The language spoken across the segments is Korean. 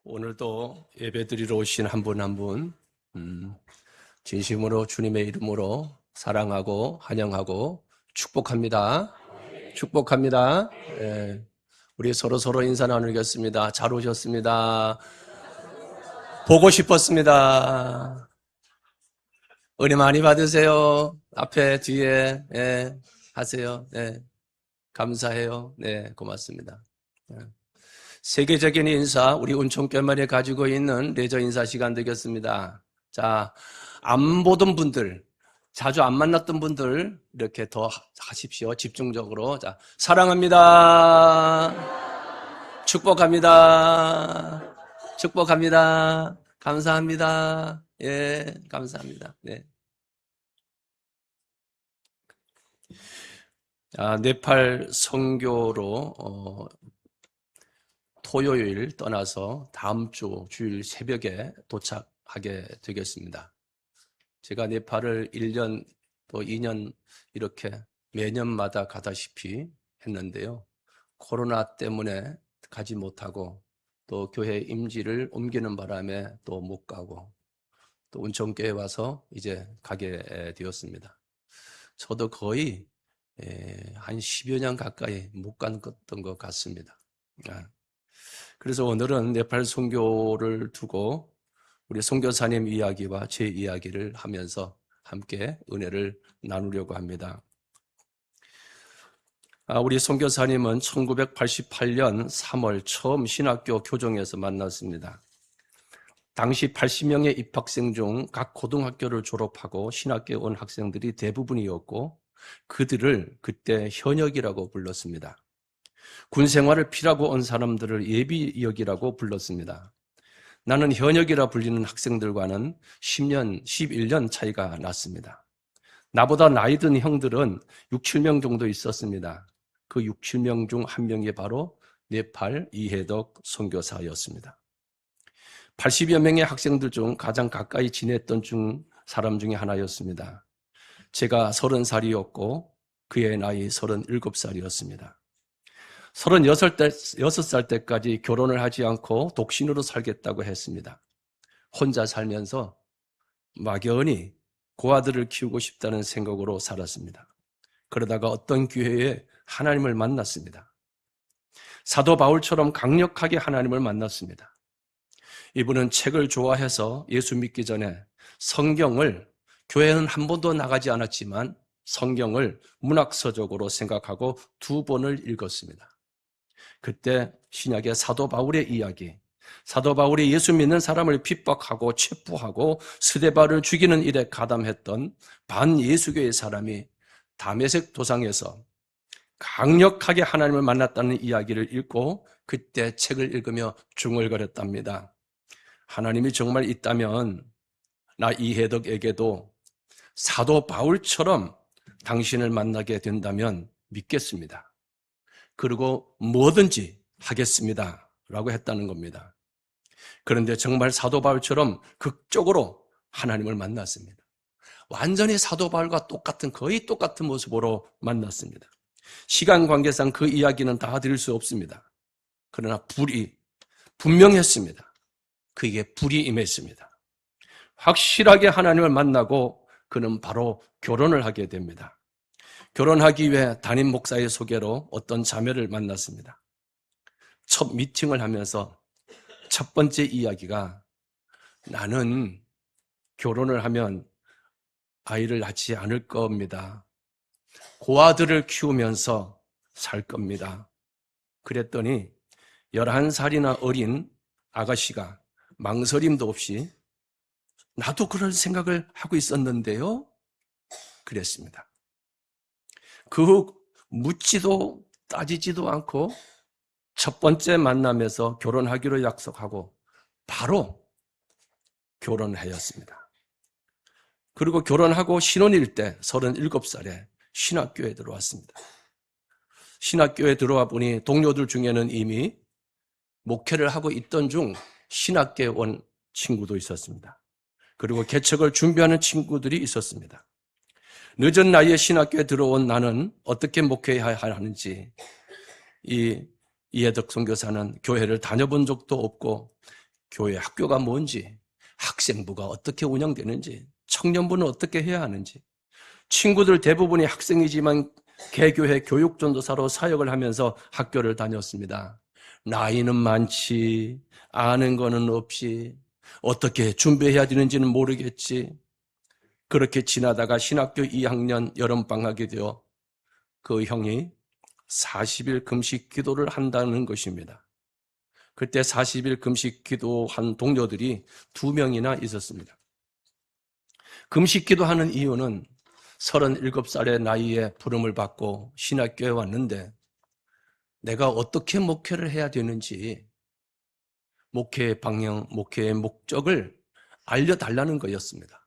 오늘도 예배드리러 오신 한 분 한 분, 진심으로 주님의 이름으로 사랑하고 환영하고 축복합니다. 축복합니다. 예, 우리 서로 인사 나누겠습니다. 잘 오셨습니다. 보고 싶었습니다. 은혜 많이 받으세요. 앞에 뒤에 하세요. 네, 감사해요. 네, 고맙습니다. 네. 세계적인 인사, 우리 운총교만이 가지고 있는 레저 인사 시간 되겠습니다. 자, 안 보던 분들, 자주 안 만났던 분들 이렇게 더 하십시오. 집중적으로. 자, 사랑합니다. 축복합니다. 축복합니다. 감사합니다. 예, 감사합니다. 네. 네팔 선교로 토요일 떠나서 다음 주 주일 새벽에 도착하게 되겠습니다. 제가 네팔을 1년 또 2년 이렇게 매년마다 가다시피 했는데요. 코로나 때문에 가지 못하고 또 교회 임지를 옮기는 바람에 또 못 가고 또 운천교회 와서 이제 가게 되었습니다. 저도 거의 한 10여 년 가까이 못 갔던 것 같습니다. 그래서 오늘은 네팔 선교를 두고 우리 선교사님 이야기와 제 이야기를 하면서 함께 은혜를 나누려고 합니다. 우리 선교사님은 1988년 3월 처음 신학교 교정에서 만났습니다. 당시 80명의 입학생 중 각 고등학교를 졸업하고 신학교에 온 학생들이 대부분이었고 그들을 그때 현역이라고 불렀습니다. 군 생활을 피라고 온 사람들을 예비역이라고 불렀습니다. 나는 현역이라 불리는 학생들과는 10년, 11년 차이가 났습니다. 나보다 나이 든 형들은 6, 7명 정도 있었습니다. 그 6, 7명 중 한 명이 바로 네팔 이해덕 선교사였습니다. 80여 명의 학생들 중 가장 가까이 지냈던 사람 중에 하나였습니다. 제가 30살이었고 그의 나이 37살이었습니다. 36살 때까지 결혼을 하지 않고 독신으로 살겠다고 했습니다. 혼자 살면서 막연히 고아들을 키우고 싶다는 생각으로 살았습니다. 그러다가 어떤 기회에 하나님을 만났습니다. 사도 바울처럼 강력하게 하나님을 만났습니다. 이분은 책을 좋아해서 예수 믿기 전에 성경을, 교회는 한 번도 나가지 않았지만 성경을 문학서적으로 생각하고 2번을 읽었습니다. 그때 신약의 사도 바울의 이야기, 사도 바울이 예수 믿는 사람을 핍박하고 체포하고 스데바를 죽이는 일에 가담했던 반예수교의 사람이 다메섹 도상에서 강력하게 하나님을 만났다는 이야기를 읽고 그때 책을 읽으며 중얼거렸답니다. 하나님이 정말 있다면 나 이해덕에게도 사도 바울처럼 당신을 만나게 된다면 믿겠습니다. 그리고 뭐든지 하겠습니다 라고 했다는 겁니다. 그런데 정말 사도 바울처럼 극적으로 하나님을 만났습니다. 완전히 사도 바울과 거의 똑같은 모습으로 만났습니다. 시간 관계상 그 이야기는 다 드릴 수 없습니다. 그러나 불이 분명했습니다. 그에게 불이 임했습니다. 확실하게 하나님을 만나고 그는 바로 결혼을 하게 됩니다. 결혼하기 위해 담임 목사의 소개로 어떤 자매를 만났습니다. 첫 미팅을 하면서 첫 번째 이야기가 나는 결혼을 하면 아이를 낳지 않을 겁니다. 고아들을 키우면서 살 겁니다. 그랬더니 11살이나 어린 아가씨가 망설임도 없이 나도 그런 생각을 하고 있었는데요. 그랬습니다. 그 묻지도 따지지도 않고 첫 번째 만남에서 결혼하기로 약속하고 바로 결혼하였습니다. 그리고 결혼하고 신혼일 때 37살에 신학교에 들어왔습니다. 신학교에 들어와 보니 동료들 중에는 이미 목회를 하고 있던 중 신학교에 온 친구도 있었습니다. 그리고 개척을 준비하는 친구들이 있었습니다. 늦은 나이에 신학교에 들어온 나는 어떻게 목회해야 하는지 이해덕 선교사는 교회를 다녀본 적도 없고 교회 학교가 뭔지, 학생부가 어떻게 운영되는지, 청년부는 어떻게 해야 하는지, 친구들 대부분이 학생이지만 개교회 교육전도사로 사역을 하면서 학교를 다녔습니다. 나이는 많지, 아는 거는 없이, 어떻게 준비해야 되는지는 모르겠지. 그렇게 지나다가 신학교 2학년 여름방학이 되어 그 형이 40일 금식 기도를 한다는 것입니다. 그때 40일 금식 기도한 동료들이 2명이나 있었습니다. 금식 기도하는 이유는 37살의 나이에 부름을 받고 신학교에 왔는데 내가 어떻게 목회를 해야 되는지 목회의 방향, 목회의 목적을 알려달라는 거였습니다.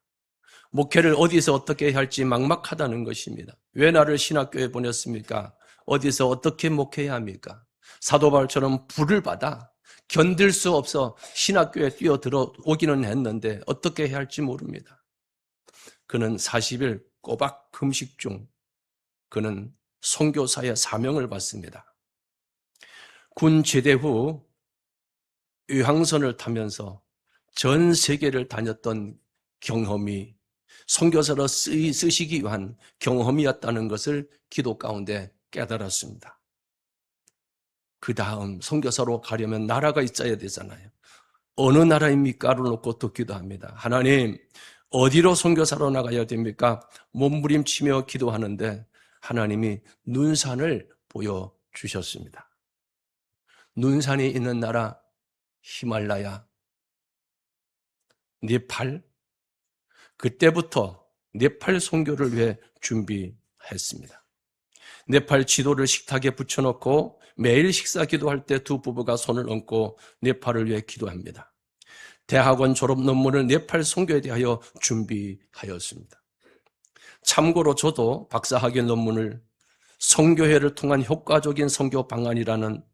목회를 어디서 어떻게 해야 할지 막막하다는 것입니다. 왜 나를 신학교에 보냈습니까? 어디서 어떻게 목회해야 합니까? 사도 바울처럼 불을 받아 견딜 수 없어 신학교에 뛰어들어 오기는 했는데 어떻게 해야 할지 모릅니다. 그는 40일 꼬박 금식 중 그는 선교사의 사명을 받습니다. 군 제대 후 유항선을 타면서 전 세계를 다녔던 경험이 선교사로 쓰시기 위한 경험이었다는 것을 기도 가운데 깨달았습니다. 그 다음 선교사로 가려면 나라가 있어야 되잖아요. 어느 나라입니까를 놓고 또 기도합니다. 하나님, 어디로 선교사로 나가야 됩니까? 몸부림치며 기도하는데 하나님이 눈산을 보여주셨습니다. 눈산이 있는 나라 히말라야, 네팔, 그때부터 네팔 선교를 위해 준비했습니다. 네팔 지도를 식탁에 붙여놓고 매일 식사 기도할 때 두 부부가 손을 얹고 네팔을 위해 기도합니다. 대학원 졸업 논문을 네팔 선교에 대하여 준비하였습니다. 참고로 저도 박사학위 논문을 선교회를 통한 효과적인 선교 방안이라는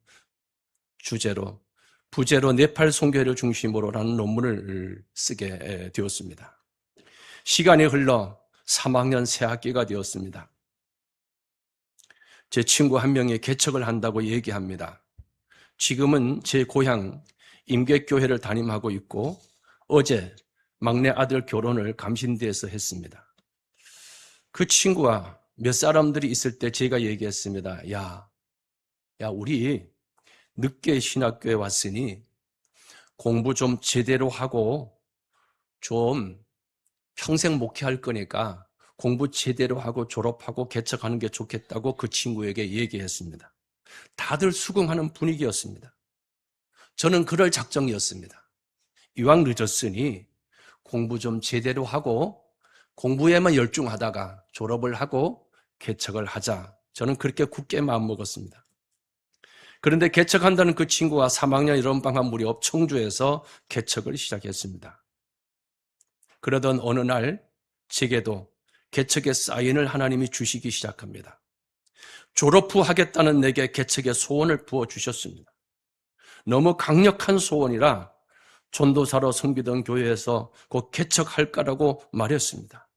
부제로 네팔 선교회를 중심으로라는 논문을 쓰게 되었습니다. 시간이 흘러 3학년 새 학기가 되었습니다. 제 친구 한 명이 개척을 한다고 얘기합니다. 지금은 제 고향 임계교회를 담임하고 있고 어제 막내 아들 결혼을 감신대에서 했습니다. 그 친구와 몇 사람들이 있을 때 제가 얘기했습니다. 야, 우리 늦게 신학교에 왔으니 공부 좀 제대로 하고 좀 평생 목회할 거니까 공부 제대로 하고 졸업하고 개척하는 게 좋겠다고 그 친구에게 얘기했습니다. 다들 수긍하는 분위기였습니다. 저는 그럴 작정이었습니다. 이왕 늦었으니 공부 좀 제대로 하고 공부에만 열중하다가 졸업을 하고 개척을 하자. 저는 그렇게 굳게 마음먹었습니다. 그런데 개척한다는 그 친구와 3학년 여름방학 무렵 청주에서 개척을 시작했습니다. 그러던 어느 날 제게도 개척의 사인을 하나님이 주시기 시작합니다. 졸업 후 하겠다는 내게 개척의 소원을 부어주셨습니다. 너무 강력한 소원이라 전도사로 섬기던 교회에서 곧 개척할까라고 말했습니다.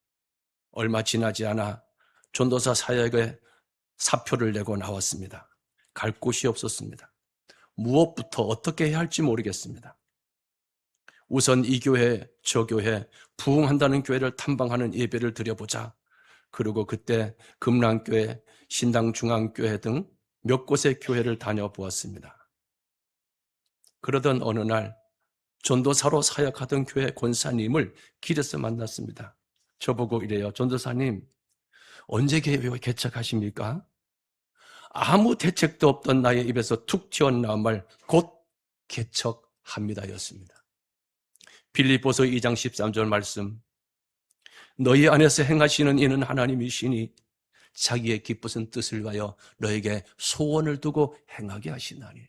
얼마 지나지 않아 전도사 사역에 사표를 내고 나왔습니다. 갈 곳이 없었습니다. 무엇부터 어떻게 해야 할지 모르겠습니다. 우선 이 교회, 저 교회, 부흥한다는 교회를 탐방하는 예배를 드려보자. 그리고 그때 금랑교회, 신당중앙교회 등 몇 곳의 교회를 다녀보았습니다. 그러던 어느 날 전도사로 사역하던 교회 권사님을 길에서 만났습니다. 저보고 이래요. 전도사님, 언제 교회 개척하십니까? 아무 대책도 없던 나의 입에서 툭 튀어나온 말, 곧 개척합니다 였습니다. 빌립보서 2장 13절 말씀, 너희 안에서 행하시는 이는 하나님이시니 자기의 기쁘신 뜻을 위하여 너에게 소원을 두고 행하게 하시나니.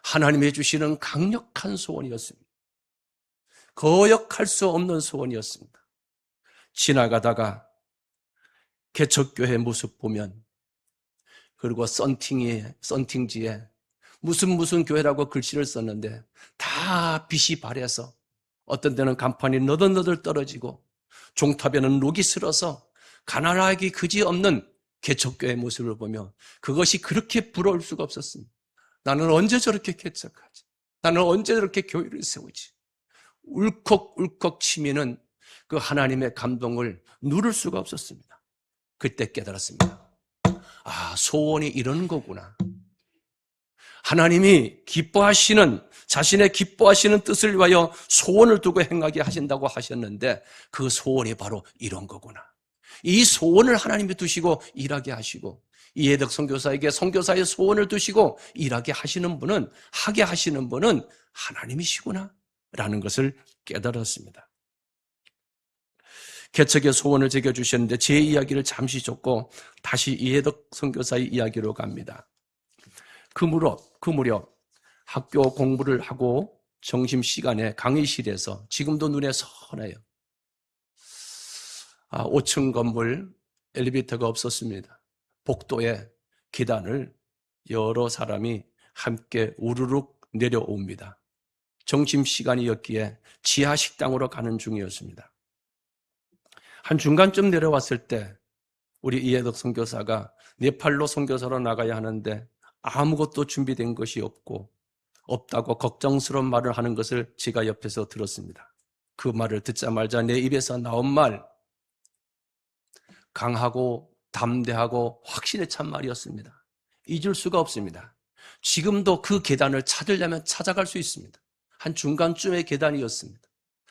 하나님이 해주시는 강력한 소원이었습니다. 거역할 수 없는 소원이었습니다. 지나가다가 개척교회 모습 보면, 그리고 썬팅지에 무슨 교회라고 글씨를 썼는데 다 빛이 발해서 어떤 데는 간판이 너덜너덜 떨어지고 종탑에는 녹이 슬어서 가난하기 그지없는 개척교회 모습을 보며 그것이 그렇게 부러울 수가 없었습니다. 나는 언제 저렇게 개척하지? 나는 언제 저렇게 교회를 세우지? 울컥울컥 치면은 그 하나님의 감동을 누를 수가 없었습니다. 그때 깨달았습니다. 아, 소원이 이런 거구나. 하나님이 기뻐하시는, 자신의 기뻐하시는 뜻을 위하여 소원을 두고 행하게 하신다고 하셨는데 그 소원이 바로 이런 거구나. 이 소원을 하나님이 두시고 일하게 하시고 이해덕 선교사에게 선교사의 소원을 두시고 일하게 하시는 분은, 하게 하시는 분은 하나님이시구나 라는 것을 깨달았습니다. 개척의 소원을 제게 주셨는데 제 이야기를 잠시 줬고 다시 이해덕 선교사의 이야기로 갑니다. 그 무렵 학교 공부를 하고 점심시간에 강의실에서 지금도 눈에 선해요. 5층 건물 엘리베이터가 없었습니다. 복도에 계단을 여러 사람이 함께 우르륵 내려옵니다. 점심시간이었기에 지하 식당으로 가는 중이었습니다. 한 중간쯤 내려왔을 때 우리 이해덕 선교사가 네팔로 선교사로 나가야 하는데 아무것도 준비된 것이 없다고 걱정스러운 말을 하는 것을 제가 옆에서 들었습니다. 그 말을 듣자마자 내 입에서 나온 말, 강하고 담대하고 확신에 찬 말이었습니다. 잊을 수가 없습니다. 지금도 그 계단을 찾으려면 찾아갈 수 있습니다. 한 중간쯤의 계단이었습니다.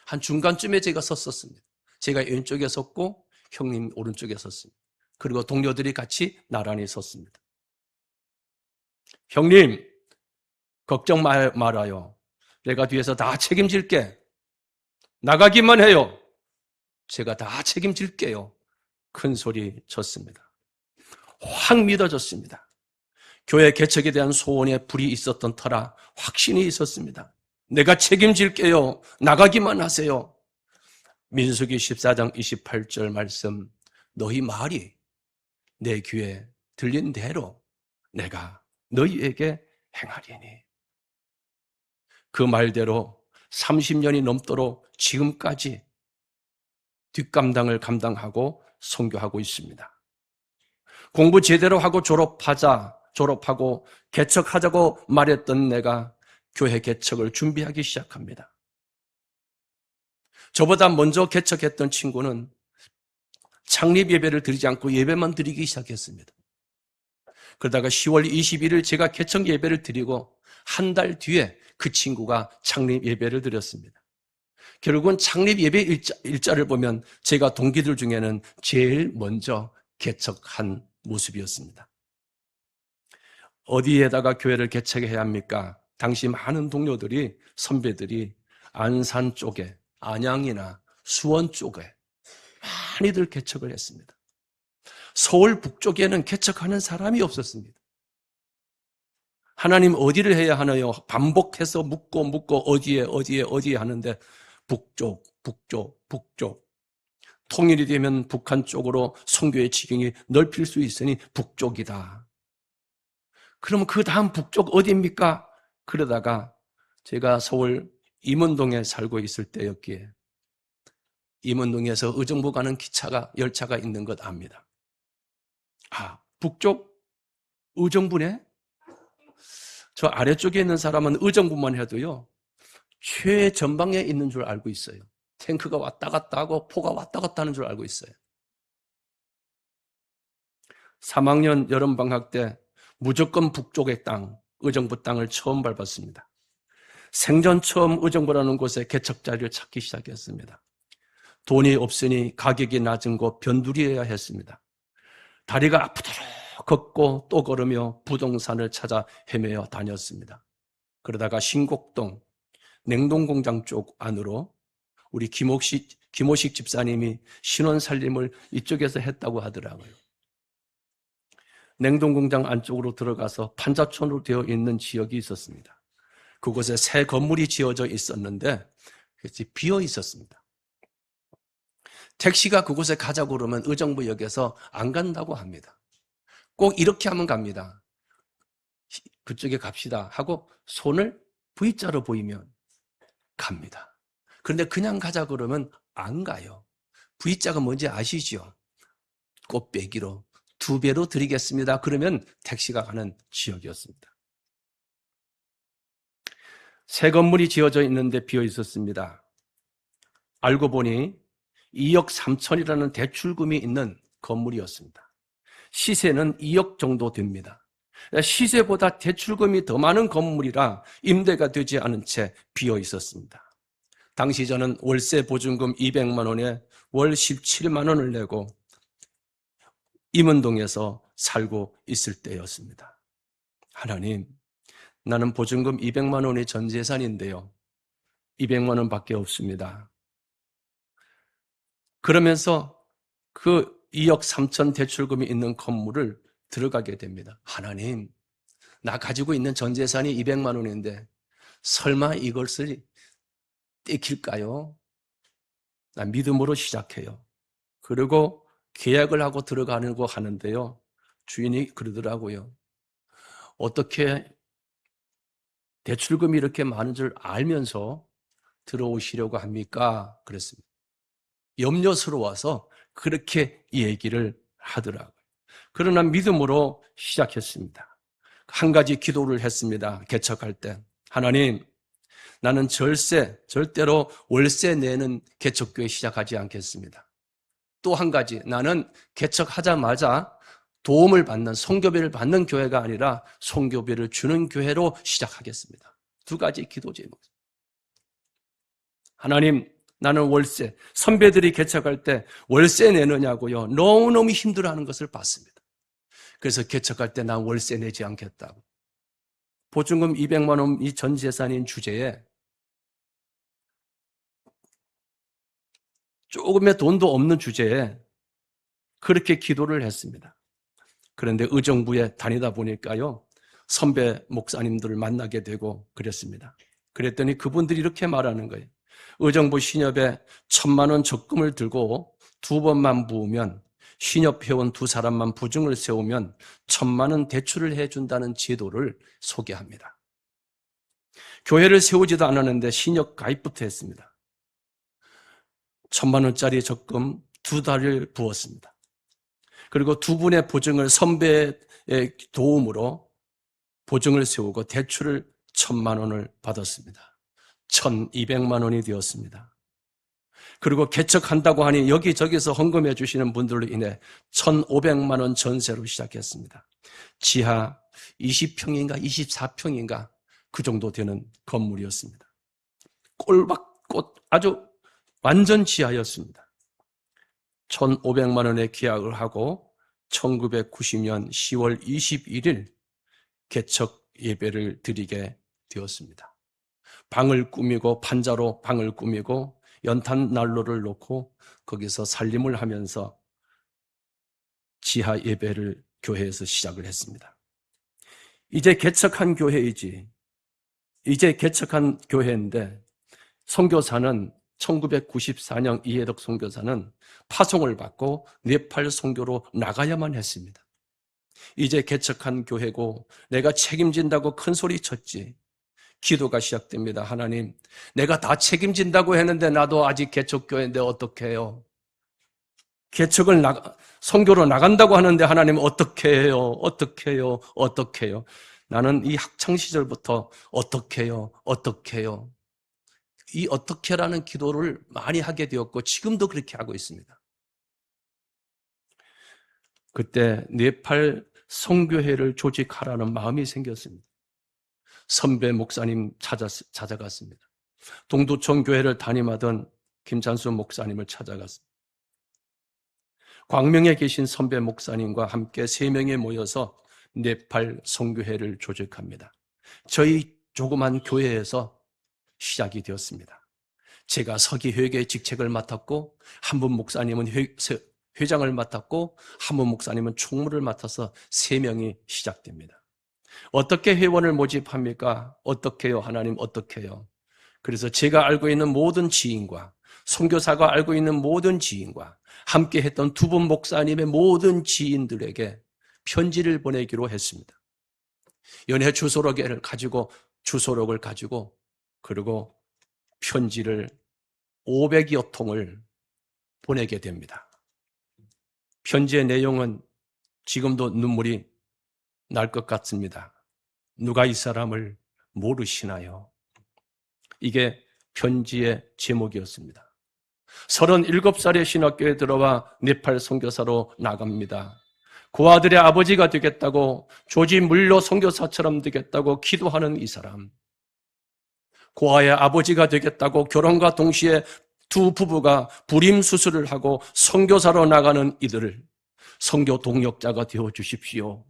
한 중간쯤에 제가 섰었습니다. 제가 왼쪽에 섰고 형님 오른쪽에 섰습니다. 그리고 동료들이 같이 나란히 섰습니다. 형님, 걱정 말아요. 내가 뒤에서 다 책임질게. 나가기만 해요. 제가 다 책임질게요. 큰 소리 쳤습니다. 확 믿어졌습니다. 교회 개척에 대한 소원에 불이 있었던 터라 확신이 있었습니다. 내가 책임질게요. 나가기만 하세요. 민수기 14장 28절 말씀, 너희 말이 내 귀에 들린 대로 내가 너희에게 행하리니. 그 말대로 30년이 넘도록 지금까지 뒷감당을 감당하고 선교하고 있습니다. 공부 제대로 하고 졸업하고 개척하자고 말했던 내가 교회 개척을 준비하기 시작합니다. 저보다 먼저 개척했던 친구는 창립 예배를 드리지 않고 예배만 드리기 시작했습니다. 그러다가 10월 21일 제가 개척 예배를 드리고 한 달 뒤에 그 친구가 창립 예배를 드렸습니다. 결국은 창립 예배 일자를 보면 제가 동기들 중에는 제일 먼저 개척한 모습이었습니다. 어디에다가 교회를 개척해야 합니까? 당시 많은 동료들이, 선배들이 안산 쪽에, 안양이나 수원 쪽에 많이들 개척을 했습니다. 서울 북쪽에는 개척하는 사람이 없었습니다. 하나님 어디를 해야 하나요? 반복해서 묻고 어디에 하는데 북쪽. 통일이 되면 북한 쪽으로 선교의 지경이 넓힐 수 있으니 북쪽이다. 그러면 그 다음 북쪽 어디입니까? 그러다가 제가 서울 임원동에 살고 있을 때였기에 임원동에서 의정부 가는 열차가 있는 것 압니다. 북쪽? 의정부네? 저 아래쪽에 있는 사람은 의정부만 해도요, 최전방에 있는 줄 알고 있어요. 탱크가 왔다 갔다 하고 포가 왔다 갔다 하는 줄 알고 있어요. 3학년 여름방학 때 무조건 북쪽의 땅, 의정부 땅을 처음 밟았습니다. 생전 처음 의정부라는 곳에 개척자리를 찾기 시작했습니다. 돈이 없으니 가격이 낮은 곳 변두리여야 했습니다. 다리가 아프도록 걷고 또 걸으며 부동산을 찾아 헤매어 다녔습니다. 그러다가 신곡동 냉동공장 쪽 안으로 우리 김호식 집사님이 신혼 살림을 이쪽에서 했다고 하더라고요. 냉동공장 안쪽으로 들어가서 판자촌으로 되어 있는 지역이 있었습니다. 그곳에 새 건물이 지어져 있었는데 비어 있었습니다. 택시가 그곳에 가자고 그러면 의정부역에서 안 간다고 합니다. 꼭 이렇게 하면 갑니다. 그쪽에 갑시다 하고 손을 V자로 보이면 갑니다. 그런데 그냥 가자 그러면 안 가요. V자가 뭔지 아시죠? 꽃배기로 2배로 드리겠습니다. 그러면 택시가 가는 지역이었습니다. 새 건물이 지어져 있는데 비어 있었습니다. 알고 보니 2억 3천이라는 대출금이 있는 건물이었습니다. 시세는 2억 정도 됩니다. 시세보다 대출금이 더 많은 건물이라 임대가 되지 않은 채 비어 있었습니다. 당시 저는 월세 보증금 200만 원에 월 17만 원을 내고 임원동에서 살고 있을 때였습니다. 하나님, 나는 보증금 200만 원의 전 재산인데요. 200만 원밖에 없습니다. 그러면서 그 2억 3천 대출금이 있는 건물을 들어가게 됩니다. 하나님, 나 가지고 있는 전 재산이 200만 원인데 설마 이것을 떼킬까요? 나 믿음으로 시작해요. 그리고 계약을 하고 들어가려고 하는데요. 주인이 그러더라고요. 어떻게 대출금이 이렇게 많은 줄 알면서 들어오시려고 합니까? 그랬습니다. 염려스러워서 그렇게 얘기를 하더라고요. 그러나 믿음으로 시작했습니다. 한 가지 기도를 했습니다. 개척할 때. 하나님, 나는 절대로 월세 내는 개척교회 시작하지 않겠습니다. 또 한 가지, 나는 개척하자마자 도움을 받는, 선교비를 받는 교회가 아니라 선교비를 주는 교회로 시작하겠습니다. 두 가지 기도 제목. 하나님, 나는 월세, 선배들이 개척할 때 월세 내느냐고요. 너무너무 힘들어하는 것을 봤습니다. 그래서 개척할 때 난 월세 내지 않겠다고. 보증금 200만 원이 전 재산인 주제에 조금의 돈도 없는 주제에 그렇게 기도를 했습니다. 그런데 의정부에 다니다 보니까요, 선배 목사님들을 만나게 되고 그랬습니다. 그랬더니 그분들이 이렇게 말하는 거예요. 의정부 신협에 1,000만 원 적금을 들고 2번만 부으면, 신협 회원 2사람만 부증을 세우면 1,000만 원 대출을 해준다는 제도를 소개합니다. 교회를 세우지도 않았는데 신협 가입부터 했습니다. 1,000만 원짜리 적금 2달을 부었습니다. 그리고 2분의 보증을, 선배의 도움으로 보증을 세우고 대출을 1,000만 원을 받았습니다. 1,200만 원이 되었습니다. 그리고 개척한다고 하니 여기저기서 헌금해 주시는 분들로 인해 1,500만 원 전세로 시작했습니다. 지하 20평인가 24평인가 그 정도 되는 건물이었습니다. 꼴박꽃 아주 완전 지하였습니다. 1,500만 원에 계약을 하고 1990년 10월 21일 개척 예배를 드리게 되었습니다. 방을 꾸미고, 판자로 방을 꾸미고 연탄 난로를 놓고 거기서 살림을 하면서 지하 예배를 교회에서 시작을 했습니다. 이제 개척한 교회이지, 이제 개척한 교회인데 선교사는 1994년 이해덕 선교사는 파송을 받고 네팔 선교로 나가야만 했습니다. 이제 개척한 교회고 내가 책임진다고 큰 소리 쳤지. 기도가 시작됩니다. 하나님, 내가 다 책임진다고 했는데 나도 아직 개척교회인데 어떻게 해요? 선교로 나간다고 하는데 하나님 어떻게 해요? 어떻게 해요? 어떻게 해요? 나는 이 학창시절부터 어떻게 해요? 어떻게 해요? 이 어떻게라는 기도를 많이 하게 되었고 지금도 그렇게 하고 있습니다. 그때 네팔 선교회를 조직하라는 마음이 생겼습니다. 선배 목사님 찾아갔습니다. 동두천 교회를 담임하던 김찬수 목사님을 찾아갔습니다. 광명에 계신 선배 목사님과 함께 3명이 모여서 네팔 선교회를 조직합니다. 저희 조그만 교회에서 시작이 되었습니다. 제가 서기회계 직책을 맡았고 한 분 목사님은 회장을 맡았고 한 분 목사님은 총무를 맡아서 3명이 시작됩니다. 어떻게 회원을 모집합니까? 어떻게 해요? 하나님 어떻게 해요? 그래서 제가 알고 있는 모든 지인과 선교사가 알고 있는 모든 지인과 함께 했던 2분 목사님의 모든 지인들에게 편지를 보내기로 했습니다. 연회 주소록을 가지고 그리고 편지를 500여 통을 보내게 됩니다. 편지의 내용은 지금도 눈물이 날 것 같습니다. 누가 이 사람을 모르시나요? 이게 편지의 제목이었습니다. 37살의 신학교에 들어와 네팔 선교사로 나갑니다. 그 아들의 아버지가 되겠다고, 조지 물러 선교사처럼 되겠다고 기도하는 이 사람, 고아의 아버지가 되겠다고 결혼과 동시에 두 부부가 불임 수술을 하고 선교사로 나가는 이들을 선교 동역자가 되어 주십시오.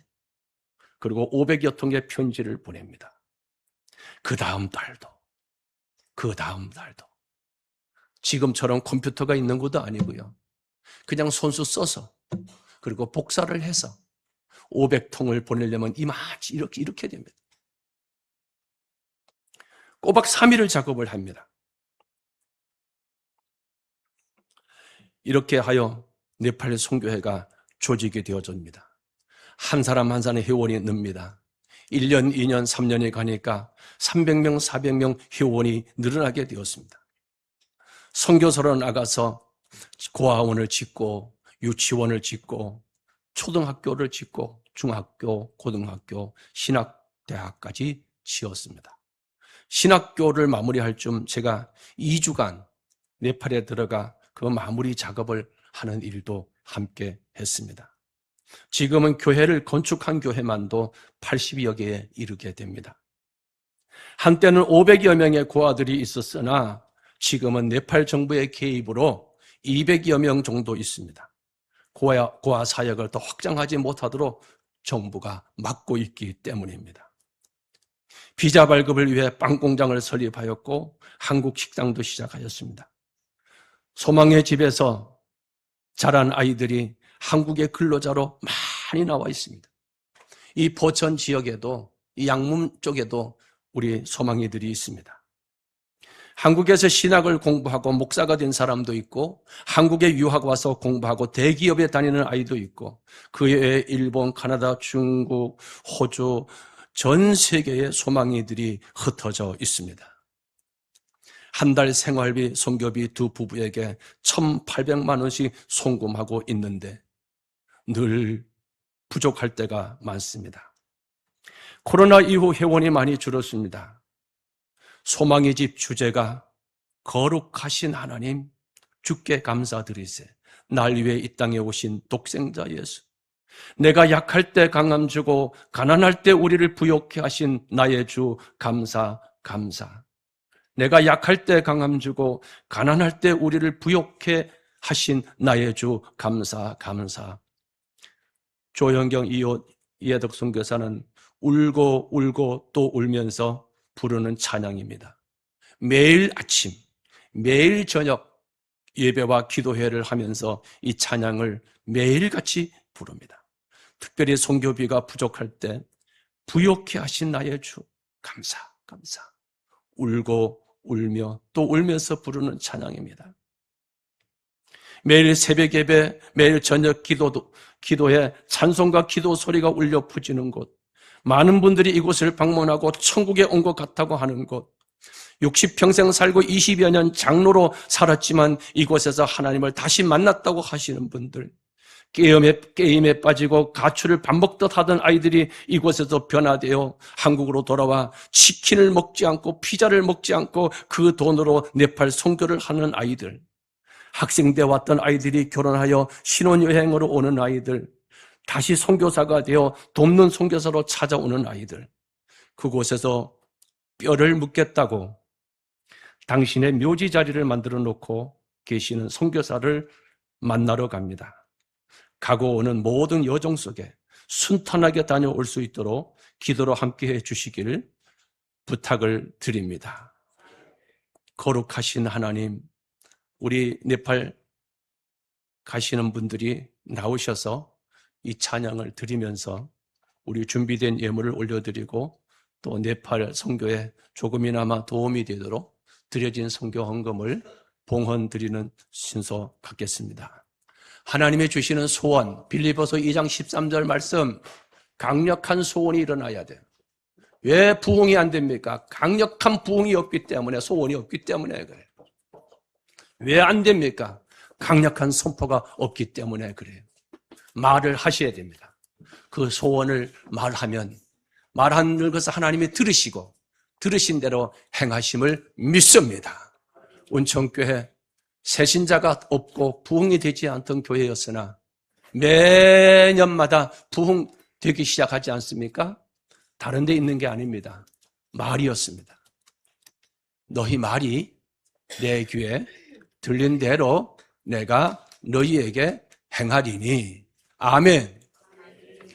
그리고 500여 통의 편지를 보냅니다. 그 다음 달도 지금처럼 컴퓨터가 있는 것도 아니고요. 그냥 손수 써서 그리고 복사를 해서 500통을 보내려면 이마치 이렇게 됩니다. 꼬박 3일을 작업을 합니다. 이렇게 하여 네팔 선교회가 조직이 되어집니다. 한 사람 한 사람의 회원이 늡니다. 1년, 2년, 3년이 가니까 300명, 400명 회원이 늘어나게 되었습니다. 선교사로 나가서 고아원을 짓고 유치원을 짓고 초등학교를 짓고 중학교, 고등학교, 신학대학까지 지었습니다. 신학교를 마무리할 쯤 제가 2주간 네팔에 들어가 그 마무리 작업을 하는 일도 함께 했습니다. 지금은 교회를 건축한 교회만도 80여 개에 이르게 됩니다. 한때는 500여 명의 고아들이 있었으나 지금은 네팔 정부의 개입으로 200여 명 정도 있습니다. 고아 사역을 더 확장하지 못하도록 정부가 막고 있기 때문입니다. 비자 발급을 위해 빵 공장을 설립하였고 한국 식당도 시작하였습니다. 소망의 집에서 자란 아이들이 한국의 근로자로 많이 나와 있습니다. 이 포천 지역에도, 이 양문 쪽에도 우리 소망이들이 있습니다. 한국에서 신학을 공부하고 목사가 된 사람도 있고, 한국에 유학 와서 공부하고 대기업에 다니는 아이도 있고, 그 외에 일본, 카나다, 중국, 호주, 전 세계의 소망이들이 흩어져 있습니다. 한 달 생활비, 선교비 두 부부에게 1,800만 원씩 송금하고 있는데 늘 부족할 때가 많습니다. 코로나 이후 회원이 많이 줄었습니다. 소망의 집 주제가 거룩하신 하나님, 주께 감사드리세. 날 위해 이 땅에 오신 독생자 예수. 내가 약할 때 강함 주고 가난할 때 우리를 부욕해 하신 나의 주 감사. 내가 약할 때 강함 주고 가난할 때 우리를 부욕해 하신 나의 주 감사. 조현경 이해덕 선교사는 울고 또 울면서 부르는 찬양입니다. 매일 아침, 매일 저녁 예배와 기도회를 하면서 이 찬양을 매일같이 부릅니다. 특별히 선교비가 부족할 때 부욕해 하신 나의 주 감사. 울고 울며 또 울면서 부르는 찬양입니다. 매일 새벽 예배, 매일 저녁 기도에 찬송과 기도 소리가 울려 퍼지는 곳, 많은 분들이 이곳을 방문하고 천국에 온 것 같다고 하는 곳, 60평생 살고 20여 년 장로로 살았지만 이곳에서 하나님을 다시 만났다고 하시는 분들, 게임에 빠지고 가출을 밥 먹듯 하던 아이들이 이곳에서 변화되어 한국으로 돌아와 치킨을 먹지 않고 피자를 먹지 않고 그 돈으로 네팔 선교를 하는 아이들, 학생 때 왔던 아이들이 결혼하여 신혼여행으로 오는 아이들, 다시 선교사가 되어 돕는 선교사로 찾아오는 아이들, 그곳에서 뼈를 묻겠다고 당신의 묘지 자리를 만들어 놓고 계시는 선교사를 만나러 갑니다. 가고 오는 모든 여정 속에 순탄하게 다녀올 수 있도록 기도로 함께해 주시길 부탁을 드립니다. 거룩하신 하나님, 우리 네팔 가시는 분들이 나오셔서 이 찬양을 드리면서 우리 준비된 예물을 올려드리고 또 네팔 선교에 조금이나마 도움이 되도록 드려진 선교 헌금을 봉헌 드리는 순서 갖겠습니다. 하나님이 주시는 소원, 빌립보서 2장 13절 말씀, 강력한 소원이 일어나야 돼요. 왜 부흥이 안 됩니까? 강력한 부흥이 없기 때문에, 소원이 없기 때문에 그래요. 왜 안 됩니까? 강력한 선포가 없기 때문에 그래요. 말을 하셔야 됩니다. 그 소원을 말하면 말하는 것을 하나님이 들으시고 들으신 대로 행하심을 믿습니다. 운천교회 새신자가 없고 부흥이 되지 않던 교회였으나 매년마다 부흥되기 시작하지 않습니까? 다른 데 있는 게 아닙니다. 말이었습니다. 너희 말이 내 귀에 들린 대로 내가 너희에게 행하리니. 아멘.